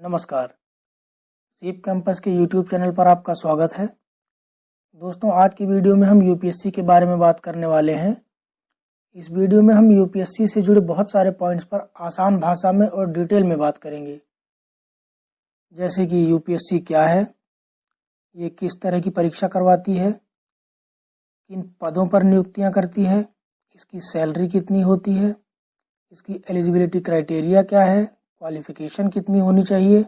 नमस्कार। सीप कैंपस के यूट्यूब चैनल पर आपका स्वागत है। दोस्तों, आज की वीडियो में हम यूपीएससी के बारे में बात करने वाले हैं। इस वीडियो में हम यूपीएससी से जुड़े बहुत सारे पॉइंट्स पर आसान भाषा में और डिटेल में बात करेंगे, जैसे कि यूपीएससी क्या है, ये किस तरह की परीक्षा करवाती है, किन पदों पर नियुक्तियां करती है, इसकी सैलरी कितनी होती है, इसकी एलिजिबिलिटी क्राइटेरिया क्या है, क्वालिफिकेशन कितनी होनी चाहिए,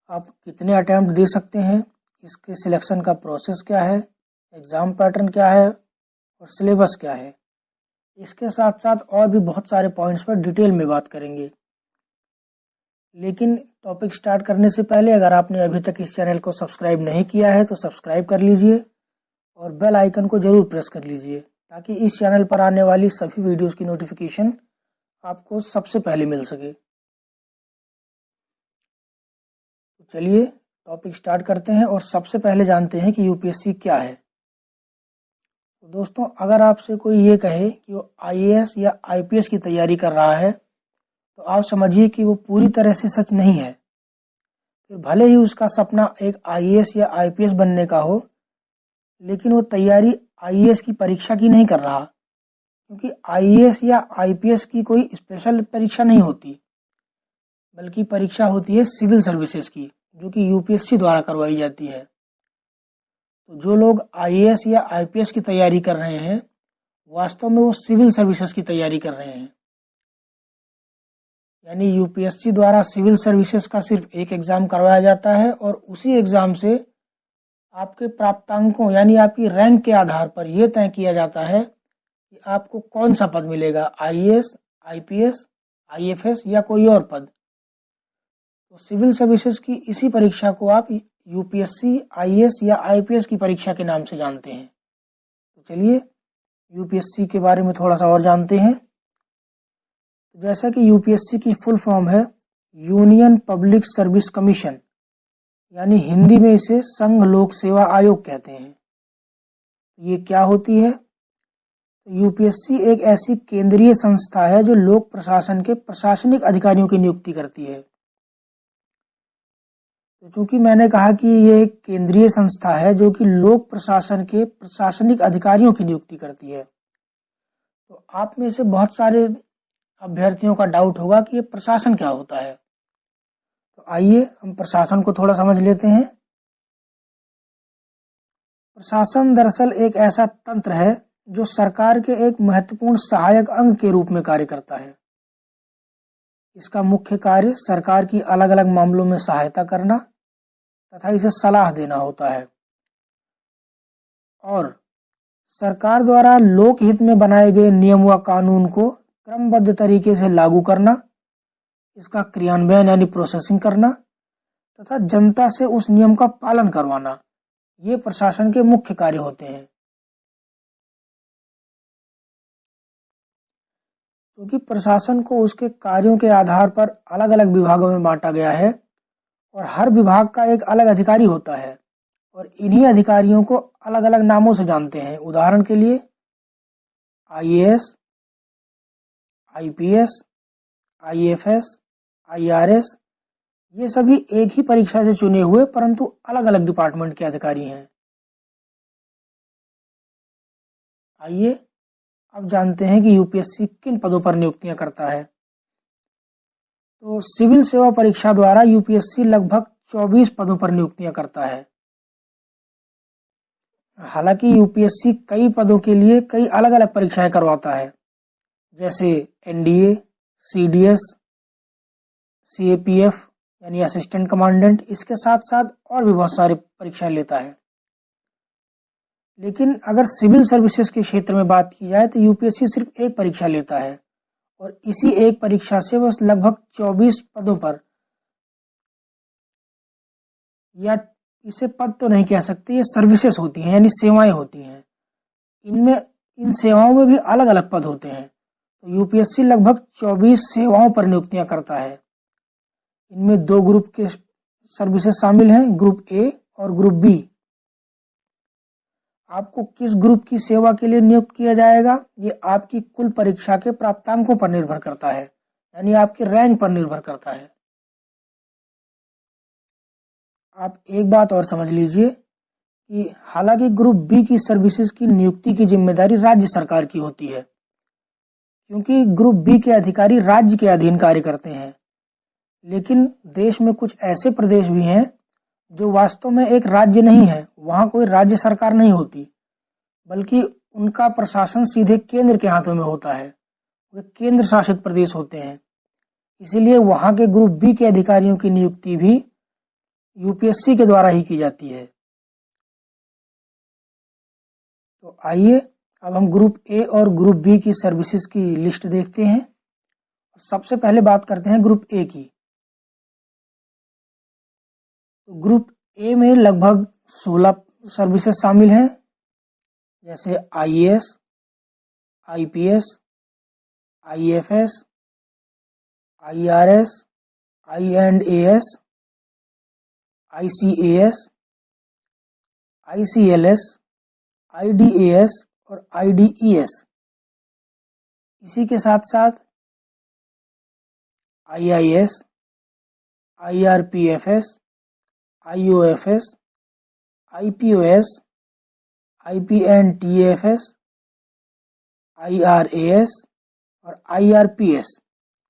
आप कितने अटैम्प्ट दे सकते हैं, इसके सिलेक्शन का प्रोसेस क्या है, एग्ज़ाम पैटर्न क्या है और सिलेबस क्या है। इसके साथ साथ और भी बहुत सारे पॉइंट्स पर डिटेल में बात करेंगे। लेकिन टॉपिक स्टार्ट करने से पहले अगर आपने अभी तक इस चैनल को सब्सक्राइब नहीं किया है तो सब्सक्राइब कर लीजिए और बेल आइकन को ज़रूर प्रेस कर लीजिए, ताकि इस चैनल पर आने वाली सभी वीडियोस की नोटिफिकेशन आपको सबसे पहले मिल सके। चलिए टॉपिक स्टार्ट करते हैं और सबसे पहले जानते हैं कि यूपीएससी क्या है। तो दोस्तों, अगर आपसे कोई ये कहे कि वो आईएएस या आईपीएस की तैयारी कर रहा है तो आप समझिए कि वो पूरी तरह से सच नहीं है। फिर भले ही उसका सपना एक आईएएस या आईपीएस बनने का हो, लेकिन वो तैयारी आईएएस की परीक्षा की नहीं कर रहा, क्योंकि आईएएस या आईपीएस की कोई स्पेशल परीक्षा नहीं होती, बल्कि परीक्षा होती है सिविल सर्विसेज की, जो कि यूपीएससी द्वारा करवाई जाती है। तो जो लोग आईएएस या आईपीएस की तैयारी कर रहे हैं, वास्तव में वो सिविल सर्विसेज की तैयारी कर रहे हैं। यानी यूपीएससी द्वारा सिविल सर्विसेज का सिर्फ एक एग्ज़ाम करवाया जाता है और उसी एग्ज़ाम से आपके प्राप्तांकों यानी आपकी रैंक के आधार पर यह तय किया जाता है कि आपको कौन सा पद मिलेगा, आईएएस, आईपीएस, आईएफएस या कोई और पद। तो सिविल सर्विसेज की इसी परीक्षा को आप यूपीएससी, आईएएस या आईपीएस की परीक्षा के नाम से जानते हैं। तो चलिए यूपीएससी के बारे में थोड़ा सा और जानते हैं। तो जैसा कि यूपीएससी की फुल फॉर्म है यूनियन पब्लिक सर्विस कमीशन, यानी हिंदी में इसे संघ लोक सेवा आयोग कहते हैं। ये क्या होती है? तो यूपीएससी एक ऐसी केंद्रीय संस्था है जो लोक प्रशासन के प्रशासनिक अधिकारियों की नियुक्ति करती है। तो चूंकि मैंने कहा कि ये एक केंद्रीय संस्था है जो कि लोक प्रशासन के प्रशासनिक अधिकारियों की नियुक्ति करती है, तो आप में से बहुत सारे अभ्यर्थियों का डाउट होगा कि ये प्रशासन क्या होता है। तो आइए हम प्रशासन को थोड़ा समझ लेते हैं। प्रशासन दरअसल एक ऐसा तंत्र है जो सरकार के एक महत्वपूर्ण सहायक अंग के रूप में कार्य करता है। इसका मुख्य कार्य सरकार की अलग अलग मामलों में सहायता करना तथा इसे सलाह देना होता है, और सरकार द्वारा लोक हित में बनाए गए नियम व कानून को क्रमबद्ध तरीके से लागू करना, इसका क्रियान्वयन यानी प्रोसेसिंग करना तथा जनता से उस नियम का पालन करवाना, ये प्रशासन के मुख्य कार्य होते हैं। क्योंकि प्रशासन को उसके कार्यों के आधार पर अलग अलग विभागों में बांटा गया है और हर विभाग का एक अलग अधिकारी होता है, और इन्हीं अधिकारियों को अलग अलग नामों से जानते हैं। उदाहरण के लिए आईएएस, आईपीएस, आईएफएस, आईआरएस, ये सभी एक ही परीक्षा से चुने हुए परंतु अलग अलग डिपार्टमेंट के अधिकारी हैं। आइए अब जानते हैं कि यूपीएससी किन पदों पर नियुक्तियां करता है। तो सिविल सेवा परीक्षा द्वारा यूपीएससी लगभग 24 पदों पर नियुक्तियां करता है। हालांकि यूपीएससी कई पदों के लिए कई अलग अलग परीक्षाएं करवाता है, जैसे एनडीए, सीडीएस, सीएपीएफ यानी असिस्टेंट कमांडेंट, इसके साथ साथ और भी बहुत सारे परीक्षाएं लेता है। लेकिन अगर सिविल सर्विसेज के क्षेत्र में बात की जाए तो यूपीएससी सिर्फ एक परीक्षा लेता है, और इसी एक परीक्षा से बस लगभग 24 पदों पर, या इसे पद तो नहीं कह सकते, ये सर्विसेज होती हैं यानी सेवाएं होती हैं। इन सेवाओं में भी अलग अलग पद होते हैं। तो यूपीएससी लगभग 24 सेवाओं पर नियुक्तियां करता है। इनमें 2 ग्रुप के सर्विसेज शामिल हैं, ग्रुप ए और ग्रुप बी। आपको किस ग्रुप की सेवा के लिए नियुक्त किया जाएगा, ये आपकी कुल परीक्षा के प्राप्तांकों पर निर्भर करता है, यानी आपके रैंक पर निर्भर करता है। आप एक बात और समझ लीजिए कि हालांकि ग्रुप बी की सर्विसेज की नियुक्ति की जिम्मेदारी राज्य सरकार की होती है, क्योंकि ग्रुप बी के अधिकारी राज्य के अधीन कार्य करते हैं, लेकिन देश में कुछ ऐसे प्रदेश भी हैं जो वास्तव में एक राज्य नहीं है, वहाँ कोई राज्य सरकार नहीं होती, बल्कि उनका प्रशासन सीधे केंद्र के हाथों में होता है। वे केंद्र शासित प्रदेश होते हैं, इसीलिए वहाँ के ग्रुप बी के अधिकारियों की नियुक्ति भी यूपीएससी के द्वारा ही की जाती है। तो आइए अब हम ग्रुप ए और ग्रुप बी की सर्विसेज की लिस्ट देखते हैं। सबसे पहले बात करते हैं ग्रुप ए की। तो ग्रुप ए में लगभग 16 सर्विसेज शामिल हैं, जैसे IAS, IPS, IFS, IRS, आईएंडएएस, ICAS, आईसीएलएस, आईडीएएस और आईडीईएस। इसी के साथ साथ आईआईएस, आईआरपीएफएस, आईओएफएस, आईपीओएस, आईपीएनटीएफएस, आईआरएएस और आईआरपीएस,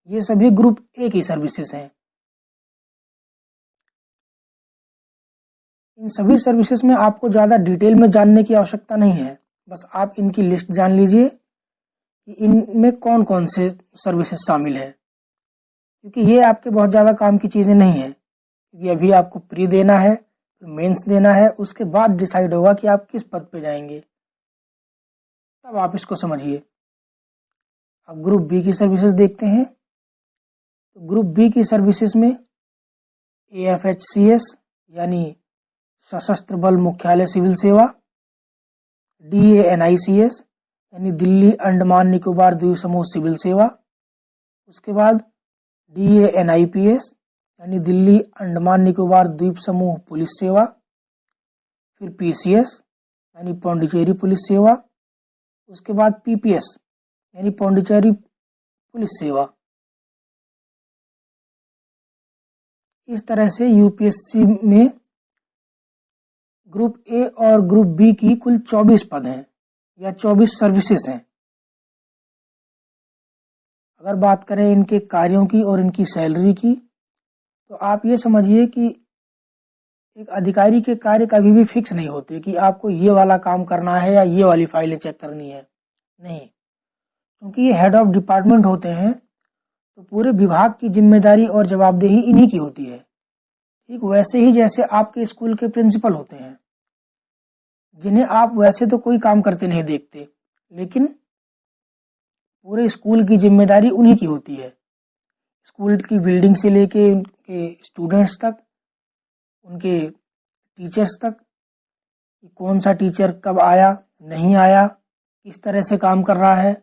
ये सभी ग्रुप ए की सर्विसेज हैं। इन सभी सर्विसेज में आपको ज़्यादा डिटेल में जानने की आवश्यकता नहीं है, बस आप इनकी लिस्ट जान लीजिए कि इनमें कौन कौन से सर्विसेज शामिल है, क्योंकि ये आपके बहुत ज़्यादा काम की चीज़ें नहीं है, क्योंकि अभी आपको प्री देना है, फिर मेंस देना है, उसके बाद डिसाइड होगा कि आप किस पद पे जाएंगे, तब आप इसको समझिए। अब ग्रुप बी की सर्विसेज देखते हैं। तो ग्रुप बी की सर्विसेज में एएफएचसीएस यानी सशस्त्र बल मुख्यालय सिविल सेवा, डीएएनआईसीएस यानी दिल्ली अंडमान निकोबार द्वीप समूह सिविल सेवा, उसके बाद डीएएनआईपीएस यानी दिल्ली अंडमान निकोबार द्वीप समूह पुलिस सेवा, फिर पीसीएस यानी पौंडीचेरी पुलिस सेवा, उसके बाद पीपीएस यानी पौंडीचेरी पुलिस सेवा। इस तरह से यूपीएससी में ग्रुप ए और ग्रुप बी की कुल 24 पद हैं या 24 सर्विसेज हैं। अगर बात करें इनके कार्यों की और इनकी सैलरी की, तो आप ये समझिए कि एक अधिकारी के कार्य कभी भी फिक्स नहीं होते कि आपको ये वाला काम करना है या ये वाली फाइलें चेक करनी है, नहीं, क्योंकि ये हेड ऑफ डिपार्टमेंट होते हैं, तो पूरे विभाग की जिम्मेदारी और जवाबदेही इन्हीं की होती है। ठीक वैसे ही जैसे आपके स्कूल के प्रिंसिपल होते हैं, जिन्हें आप वैसे तो कोई काम करते नहीं देखते, लेकिन पूरे स्कूल की जिम्मेदारी उन्हीं की होती है। स्कूल की बिल्डिंग से लेके उनके स्टूडेंट्स तक, उनके टीचर्स तक, कि कौन सा टीचर कब आया, नहीं आया, किस तरह से काम कर रहा है,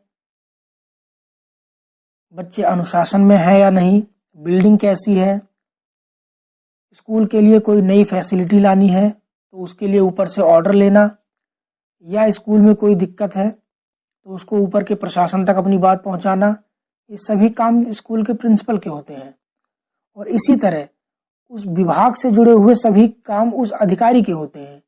बच्चे अनुशासन में है या नहीं, बिल्डिंग कैसी है, स्कूल के लिए कोई नई फैसिलिटी लानी है तो उसके लिए ऊपर से ऑर्डर लेना, या स्कूल में कोई दिक्कत है तो उसको ऊपर के प्रशासन तक अपनी बात पहुंचाना, ये सभी काम स्कूल के प्रिंसिपल के होते हैं। और इसी तरह उस विभाग से जुड़े हुए सभी काम उस अधिकारी के होते हैं,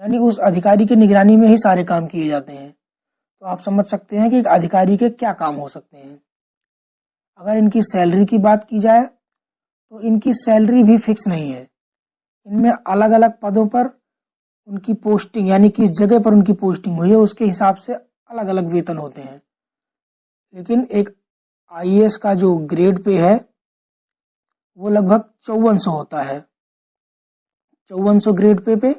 यानी उस अधिकारी की निगरानी में ही सारे काम किए जाते हैं। तो आप समझ सकते हैं कि एक अधिकारी के क्या काम हो सकते हैं। अगर इनकी सैलरी की बात की जाए तो इनकी सैलरी भी फिक्स नहीं है। इनमें अलग अलग पदों पर उनकी पोस्टिंग, यानी किस जगह पर उनकी पोस्टिंग हुई है, उसके हिसाब से अलग अलग वेतन होते हैं। लेकिन एक आईएएस का जो ग्रेड पे है वो लगभग 5400 होता है। 5400 ग्रेड पे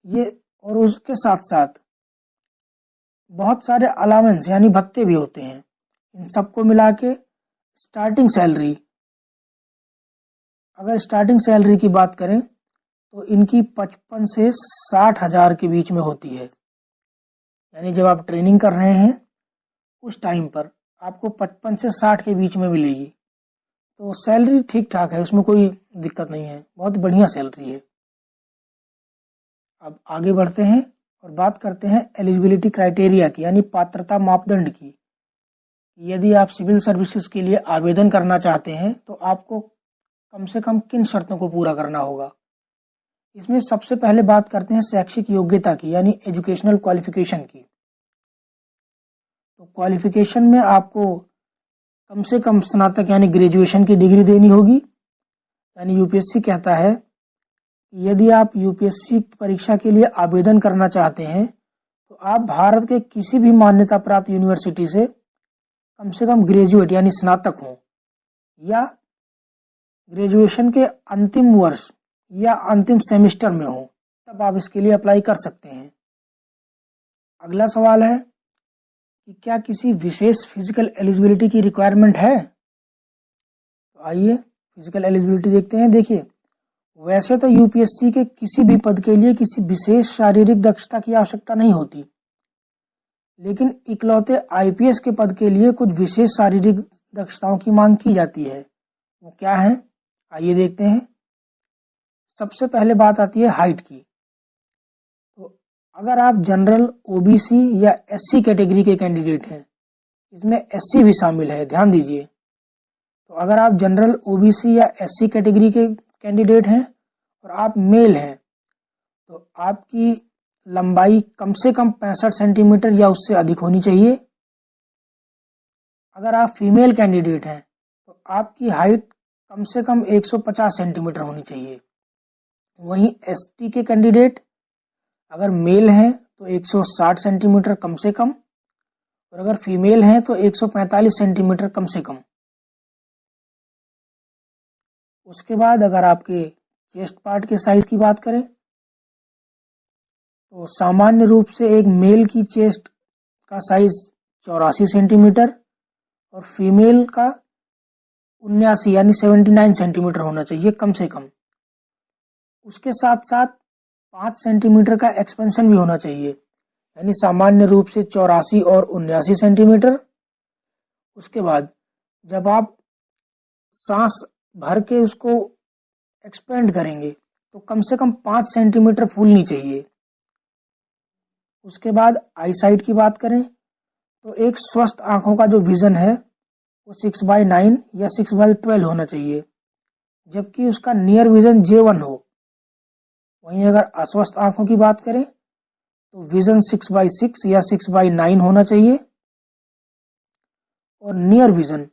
ये, और उसके साथ साथ बहुत सारे अलावेंस यानी भत्ते भी होते हैं। इन सबको मिला के स्टार्टिंग सैलरी, अगर स्टार्टिंग सैलरी की बात करें तो इनकी 55 से 60 हजार के बीच में होती है। यानी जब आप ट्रेनिंग कर रहे हैं उस टाइम पर आपको 55 से 60 के बीच में मिलेगी। तो सैलरी ठीक ठाक है, उसमें कोई दिक्कत नहीं है, बहुत बढ़िया सैलरी है। अब आगे बढ़ते हैं और बात करते हैं एलिजिबिलिटी क्राइटेरिया की, यानी पात्रता मापदंड की। यदि आप सिविल सर्विसेज के लिए आवेदन करना चाहते हैं तो आपको कम से कम किन शर्तों को पूरा करना होगा। इसमें सबसे पहले बात करते हैं शैक्षिक योग्यता की, यानी एजुकेशनल क्वालिफिकेशन की। तो क्वालिफिकेशन में आपको कम से कम स्नातक यानी ग्रेजुएशन की डिग्री देनी होगी। यानी यूपीएससी कहता है कि यदि आप यूपीएससी परीक्षा के लिए आवेदन करना चाहते हैं तो आप भारत के किसी भी मान्यता प्राप्त यूनिवर्सिटी से कम ग्रेजुएट यानी स्नातक हों, या ग्रेजुएशन के अंतिम वर्ष या अंतिम सेमेस्टर में हो, तब आप इसके लिए अप्लाई कर सकते हैं। अगला सवाल है कि क्या किसी विशेष फिजिकल एलिजिबिलिटी की रिक्वायरमेंट है। तो आइए फिजिकल एलिजिबिलिटी देखते हैं। देखिए, वैसे तो यूपीएससी के किसी भी पद के लिए किसी विशेष शारीरिक दक्षता की आवश्यकता नहीं होती, लेकिन इकलौते आईपीएस के पद के लिए कुछ विशेष शारीरिक दक्षताओं की मांग की जाती है। वो क्या है, आइए देखते हैं। सबसे पहले बात आती है हाइट की। तो अगर आप जनरल, ओबीसी या एससी कैटेगरी के कैंडिडेट हैं, इसमें एससी भी शामिल है, ध्यान दीजिए। तो अगर आप जनरल, ओबीसी या एससी कैटेगरी के कैंडिडेट हैं और आप मेल हैं, तो आपकी लंबाई कम से कम 65 सेंटीमीटर या उससे अधिक होनी चाहिए। अगर आप फीमेल कैंडिडेट हैं तो आपकी हाइट कम से कम 150 सेंटीमीटर होनी चाहिए। वहीं एसटी के कैंडिडेट अगर मेल हैं तो 160 सेंटीमीटर कम से कम, और अगर फीमेल हैं तो 145 सेंटीमीटर कम से कम। उसके बाद अगर आपके चेस्ट पार्ट के साइज की बात करें तो सामान्य रूप से एक मेल की चेस्ट का साइज 84 सेंटीमीटर और फीमेल का 79 यानी 79 सेंटीमीटर होना चाहिए कम से कम। उसके साथ साथ 5 सेंटीमीटर का एक्सपेंशन भी होना चाहिए, यानी सामान्य रूप से 84 और 79 सेंटीमीटर। उसके बाद जब आप सांस भर के उसको एक्सपेंड करेंगे तो कम से कम 5 सेंटीमीटर फूलनी चाहिए। उसके बाद आई साइट की बात करें तो एक स्वस्थ आंखों का जो विजन है वो 6/9 या 6/12 होना चाहिए, जबकि उसका नियर विजन J1 हो। वहीं अगर अस्वस्थ आंखों की बात करें तो विजन 6/6 या 6/9 होना चाहिए और नियर विजन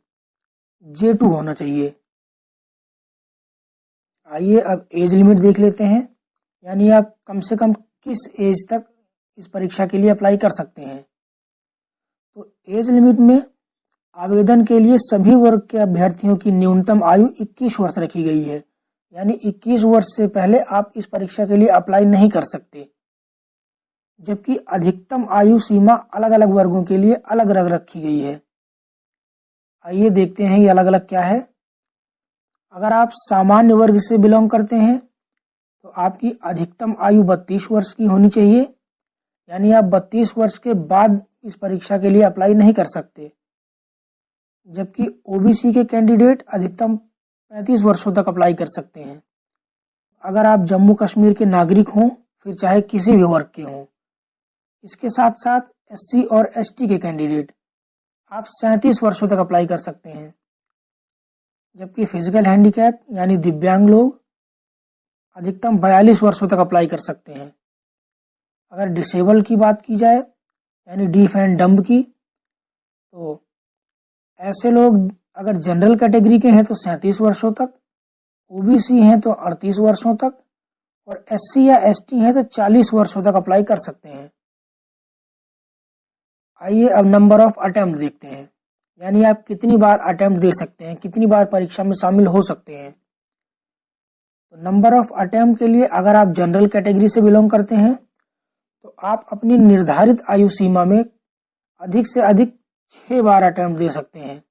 J2 होना चाहिए। आइए अब एज लिमिट देख लेते हैं, यानी आप कम से कम किस एज तक इस परीक्षा के लिए अप्लाई कर सकते हैं। तो एज लिमिट में आवेदन के लिए सभी वर्ग के अभ्यर्थियों की न्यूनतम आयु 21 वर्ष रखी गई है, यानी 21 वर्ष से पहले आप इस परीक्षा के लिए अप्लाई नहीं कर सकते। जबकि अधिकतम आयु सीमा अलग अलग वर्गों के लिए अलग अलग रखी गई है। आइए देखते हैं ये अलग अलग क्या है। अगर आप सामान्य वर्ग से बिलोंग करते हैं तो आपकी अधिकतम आयु 32 वर्ष की होनी चाहिए, यानी आप 32 वर्ष के बाद इस परीक्षा के लिए अप्लाई नहीं कर सकते। जबकि ओबीसी के कैंडिडेट अधिकतम 35 वर्षों तक अप्लाई कर सकते हैं। अगर आप जम्मू कश्मीर के नागरिक हों, फिर चाहे किसी भी वर्ग के हों। इसके साथ साथ एससी और एसटी के कैंडिडेट आप 37 वर्षों तक अप्लाई कर सकते हैं। जबकि फिजिकल हैंडीकैप यानी दिव्यांग लोग अधिकतम 42 वर्षों तक अप्लाई कर सकते हैं। अगर डिसेबल की बात की जाए यानी डीफ एंड डम्ब की, तो ऐसे लोग अगर जनरल कैटेगरी के हैं तो 37 वर्षों तक, ओबीसी हैं तो 38 वर्षों तक और एससी या एसटी हैं तो 40 वर्षों तक अप्लाई कर सकते हैं। आइए अब नंबर ऑफ अटेम्प्ट देखते हैं, यानी आप कितनी बार अटेम्प्ट दे सकते हैं, कितनी बार परीक्षा में शामिल हो सकते हैं। तो नंबर ऑफ अटेम्प्ट के लिए अगर आप जनरल कैटेगरी से बिलोंग करते हैं तो आप अपनी निर्धारित आयु सीमा में अधिक से अधिक 6 बार अटेम्प्ट दे सकते हैं।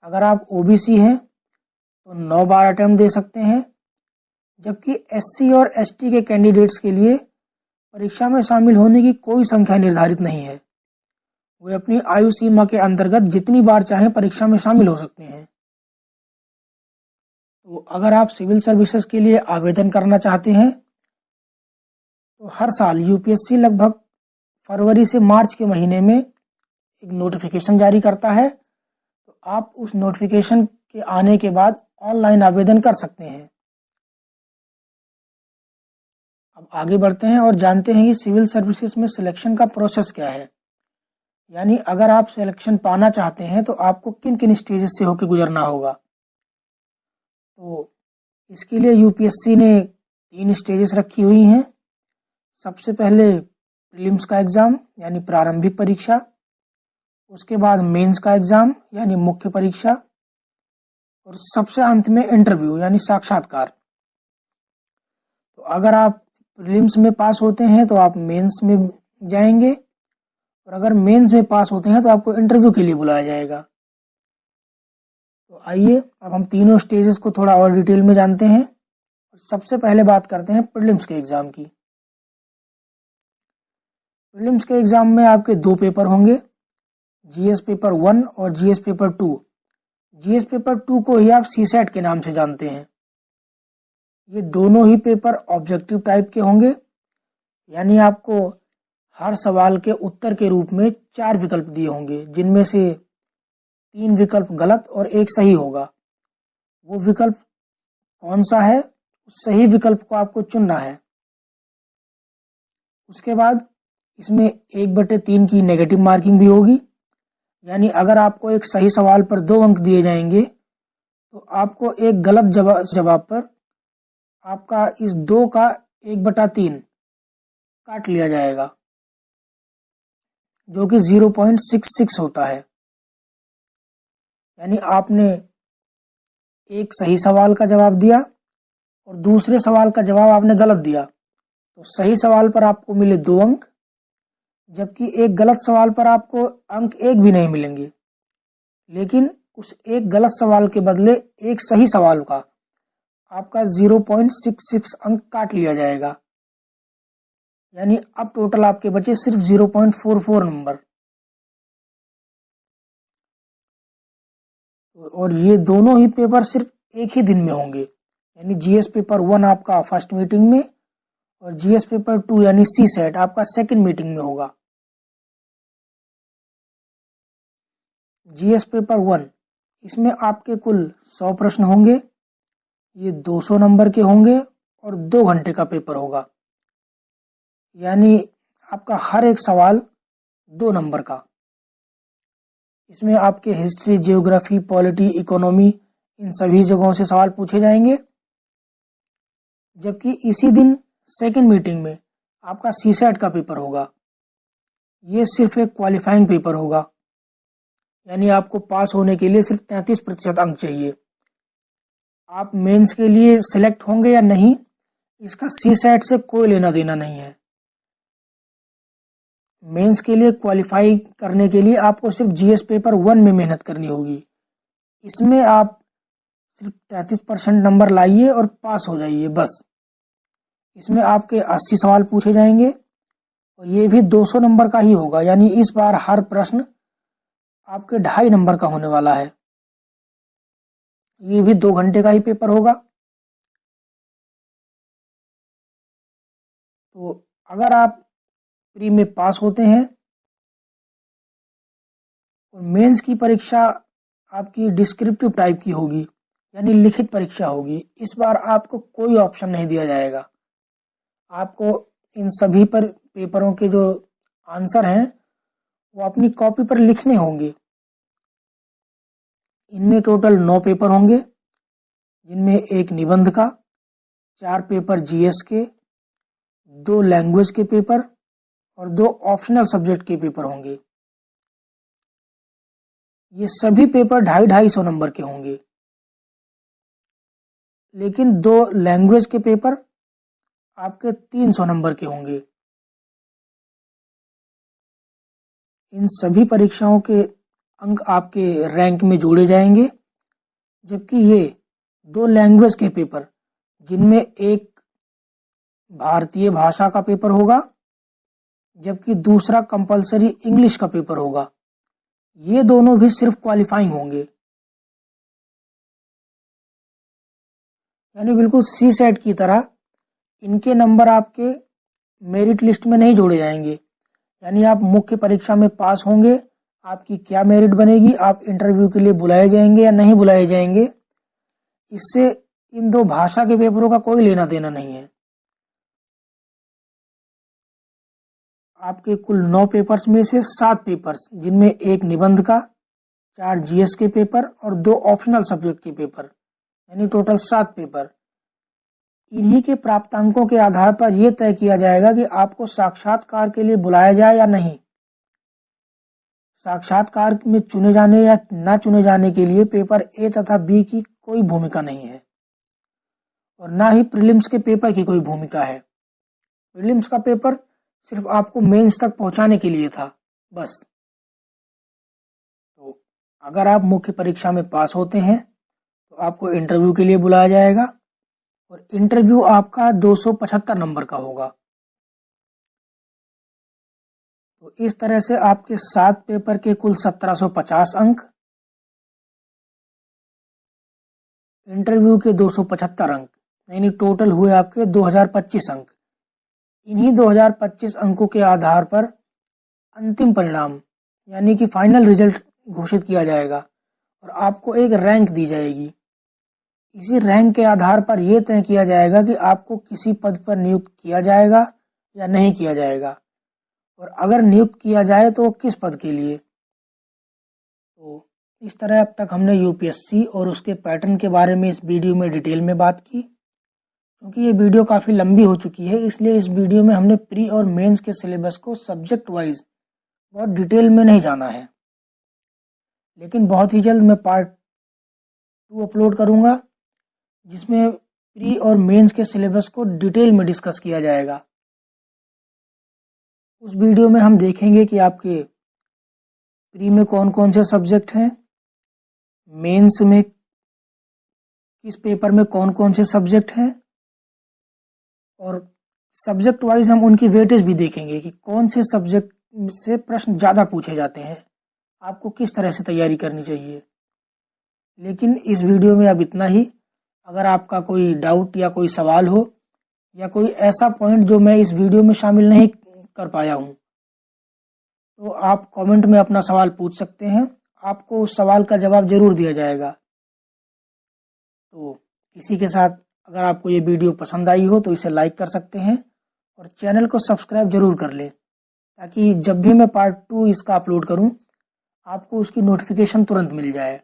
अगर आप ओबीसी हैं तो 9 बार अटेम्प्ट दे सकते हैं। जबकि एससी और एसटी के कैंडिडेट्स के लिए परीक्षा में शामिल होने की कोई संख्या निर्धारित नहीं है, वे अपनी आयु सीमा के अंतर्गत जितनी बार चाहें परीक्षा में शामिल हो सकते हैं। तो अगर आप सिविल सर्विसेज के लिए आवेदन करना चाहते हैं तो हर साल यूपीएससी लगभग फरवरी से मार्च के महीने में एक नोटिफिकेशन जारी करता है। तो आप उस नोटिफिकेशन के आने के बाद ऑनलाइन आवेदन कर सकते हैं। अब आगे बढ़ते हैं और जानते हैं कि सिविल सर्विसेज में सिलेक्शन का प्रोसेस क्या है। यानी अगर आप सिलेक्शन पाना चाहते हैं तो आपको किन किन स्टेजेस से होकर गुजरना होगा। तो इसके लिए यूपीएससी ने 3 स्टेजेस रखी हुई हैं। सबसे पहले प्रीलिम्स का एग्ज़ाम यानी प्रारंभिक परीक्षा, उसके बाद मेंस का एग्ज़ाम यानी मुख्य परीक्षा, और सबसे अंत में इंटरव्यू यानी साक्षात्कार। तो अगर आप प्रीलिम्स में पास होते हैं तो आप मेंस में जाएंगे, और अगर मेंस में पास होते हैं तो आपको इंटरव्यू के लिए बुलाया जाएगा। तो आइए अब हम तीनों स्टेजेस को थोड़ा और डिटेल में जानते हैं। सबसे पहले बात करते हैं प्रीलिम्स के एग्ज़ाम की। प्रीलिम्स के एग्ज़ाम में आपके 2 पेपर होंगे, जीएस पेपर 1 और जीएस पेपर 2। जीएस पेपर 2 को ही आप सीसेट के नाम से जानते हैं। ये दोनों ही पेपर ऑब्जेक्टिव टाइप के होंगे, यानी आपको हर सवाल के उत्तर के रूप में 4 विकल्प दिए होंगे, जिनमें से 3 विकल्प गलत और 1 सही होगा। वो विकल्प कौन सा है, उस सही विकल्प को आपको चुनना है। उसके बाद इसमें 1/3 की नेगेटिव मार्किंग भी होगी, यानी अगर आपको एक सही सवाल पर 2 अंक दिए जाएंगे तो आपको एक गलत जवाब पर आपका इस 2 का 1/3 काट लिया जाएगा, जो कि 0.66 होता है। यानी आपने एक सही सवाल का जवाब दिया और दूसरे सवाल का जवाब आपने गलत दिया, तो सही सवाल पर आपको मिले 2 अंक, जबकि एक गलत सवाल पर आपको अंक 1 भी नहीं मिलेंगे। लेकिन उस एक गलत सवाल के बदले एक सही सवाल का आपका 0.66 अंक काट लिया जाएगा। यानी अब टोटल आपके बचे सिर्फ 0.44 नंबर। और ये दोनों ही पेपर सिर्फ एक ही दिन में होंगे, यानी जीएस पेपर 1 आपका फर्स्ट मीटिंग में और जीएस पेपर 2 यानी सीसेट आपका सेकंड मीटिंग में होगा। जीएस पेपर 1 इसमें आपके कुल 100 प्रश्न होंगे। ये 200 नंबर के होंगे और 2 घंटे का पेपर होगा, यानी आपका हर एक सवाल 2 नंबर का। इसमें आपके हिस्ट्री, जियोग्राफी, पॉलिटी, इकोनॉमी, इन सभी जगहों से सवाल पूछे जाएंगे। जबकि इसी दिन सेकंड मीटिंग में आपका सीसेट का पेपर होगा। ये सिर्फ एक क्वालिफाइंग पेपर होगा, यानी आपको पास होने के लिए सिर्फ 33% अंक चाहिए। आप मेंस के लिए सिलेक्ट होंगे या नहीं, इसका सीसेट से कोई लेना देना नहीं है। मेंस के लिए क्वालिफाई करने के लिए आपको सिर्फ जीएस पेपर 1 में मेहनत करनी होगी। इसमें आप सिर्फ 33% नंबर लाइए और पास हो जाइए बस। इसमें आपके 80 सवाल पूछे जाएंगे और ये भी 200 नंबर का ही होगा, यानी इस बार हर प्रश्न आपके 2.5 नंबर का होने वाला है। ये भी 2 घंटे का ही पेपर होगा। तो अगर आप प्री में पास होते हैं और मेंस की परीक्षा आपकी डिस्क्रिप्टिव टाइप की होगी, यानी लिखित परीक्षा होगी। इस बार आपको कोई ऑप्शन नहीं दिया जाएगा। आपको इन सभी पर पेपरों के जो आंसर हैं वो अपनी कॉपी पर लिखने होंगे। इनमें टोटल 9 पेपर होंगे, जिनमें 1 निबंध का, 4 पेपर जीएस के, 2 लैंग्वेज के पेपर और 2 ऑप्शनल सब्जेक्ट के पेपर होंगे। ये सभी पेपर 250-250 नंबर के होंगे, लेकिन 2 लैंग्वेज के पेपर आपके 300 नंबर के होंगे। इन सभी परीक्षाओं के अंक आपके रैंक में जोड़े जाएंगे, जबकि ये 2 लैंग्वेज के पेपर, जिनमें एक भारतीय भाषा का पेपर होगा जबकि दूसरा कंपलसरी इंग्लिश का पेपर होगा, ये दोनों भी सिर्फ क्वालिफाइंग होंगे। यानी बिल्कुल सीसेट की तरह इनके नंबर आपके मेरिट लिस्ट में नहीं जोड़े जाएंगे। यानी आप मुख्य परीक्षा में पास होंगे, आपकी क्या मेरिट बनेगी, आप इंटरव्यू के लिए बुलाए जाएंगे या नहीं बुलाए जाएंगे, इससे इन दो भाषा के पेपरों का कोई लेना देना नहीं है। आपके कुल 9 पेपर्स में से 7 पेपर्स, जिनमें एक निबंध का, 4 जीएस के पेपर और 2 ऑप्शनल सब्जेक्ट के पेपर, यानी टोटल 7 पेपर। इन्हीं के प्राप्तांकों के आधार पर यह तय किया जाएगा कि आपको साक्षात्कार के लिए बुलाया जाए या नहीं। साक्षात्कार में चुने जाने या ना चुने जाने के लिए पेपर ए तथा बी की कोई भूमिका नहीं है और ना ही प्रीलिम्स के पेपर की कोई भूमिका है। प्रीलिम्स का पेपर सिर्फ आपको मेंस तक पहुंचाने के लिए था, बस। तो अगर आप मुख्य परीक्षा में पास होते हैं तो आपको इंटरव्यू के लिए बुलाया जाएगा और इंटरव्यू आपका 275 नंबर का होगा। तो इस तरह से आपके 7 पेपर के कुल 1750 अंक, इंटरव्यू के 275 अंक, यानी टोटल हुए आपके 2025 अंक। इन्हीं 2025 अंकों के आधार पर अंतिम परिणाम यानी कि फाइनल रिजल्ट घोषित किया जाएगा और आपको एक रैंक दी जाएगी। इसी रैंक के आधार पर यह तय किया जाएगा कि आपको किसी पद पर नियुक्त किया जाएगा या नहीं किया जाएगा, और अगर नियुक्त किया जाए तो किस पद के लिए। तो इस तरह अब तक हमने यूपीएससी और उसके पैटर्न के बारे में इस वीडियो में डिटेल में बात की। क्योंकि ये वीडियो काफ़ी लंबी हो चुकी है, इसलिए इस वीडियो में हमने प्री और मेंस के सिलेबस को सब्जेक्ट वाइज बहुत डिटेल में नहीं जाना है। लेकिन बहुत ही जल्द मैं पार्ट 2 अपलोड करूँगा, जिसमें प्री और मेंस के सिलेबस को डिटेल में डिस्कस किया जाएगा। उस वीडियो में हम देखेंगे कि आपके प्री में कौन कौन से सब्जेक्ट हैं, मेंस में किस पेपर में कौन कौन से सब्जेक्ट हैं, और सब्जेक्ट वाइज हम उनकी वेटेज भी देखेंगे कि कौन से सब्जेक्ट से प्रश्न ज़्यादा पूछे जाते हैं, आपको किस तरह से तैयारी करनी चाहिए। लेकिन इस वीडियो में अब इतना ही। अगर आपका कोई डाउट या कोई सवाल हो या कोई ऐसा पॉइंट जो मैं इस वीडियो में शामिल नहीं कर पाया हूँ, तो आप कमेंट में अपना सवाल पूछ सकते हैं, आपको उस सवाल का जवाब जरूर दिया जाएगा। तो इसी के साथ अगर आपको ये वीडियो पसंद आई हो तो इसे लाइक कर सकते हैं और चैनल को सब्सक्राइब जरूर कर लें, ताकि जब भी मैं पार्ट 2 इसका अपलोड करूं आपको उसकी नोटिफिकेशन तुरंत मिल जाए।